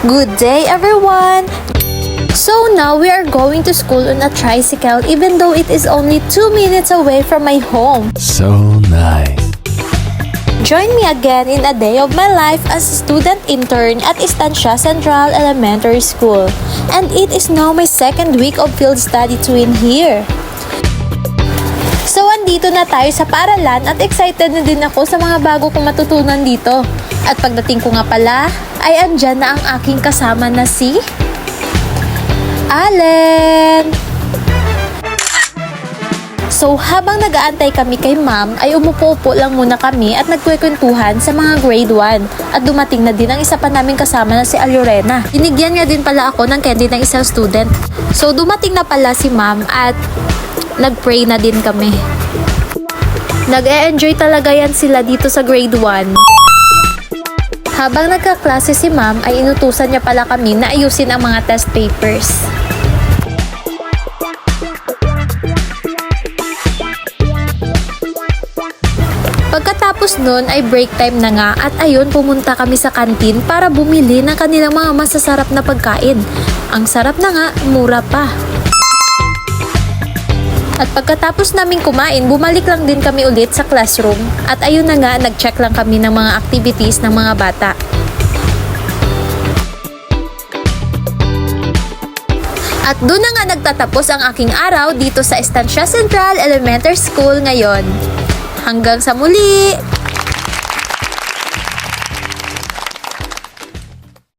Good day, everyone! So now we are going to school on a tricycle even though it is only 2 minutes away from my home. So nice. Join me again in a day of my life as a student intern at Estancia Central Elementary School. And it is now my second week of field study twin here. So andito na tayo sa paaralan at excited na din ako sa mga bago kong matutunan dito. At pagdating ko nga pala, ay andyan na ang aking kasama na si Allen. So habang nag-aantay kami kay ma'am, ay umupo-upo lang muna kami at nagkwekwentuhan sa mga grade 1. At dumating na din ang isa pa naming kasama na si Alorena. Binigyan nga din pala ako ng candy ng isang student. So dumating na pala si ma'am at nag-pray na din kami. Nag-e-enjoy talaga yan sila dito sa grade 1. Habang nagkaklase si ma'am, ay inutusan niya pala kami na ayusin ang mga test papers. Pagkatapos nun ay break time na nga at ayun pumunta kami sa kantin para bumili ng kanilang mga masasarap na pagkain. Ang sarap na nga, mura pa. At pagkatapos namin kumain, bumalik lang din kami ulit sa classroom. At ayun na nga, nag-check lang kami ng mga activities ng mga bata. At doon na nga nagtatapos ang aking araw dito sa Estancia Central Elementary School ngayon. Hanggang sa muli!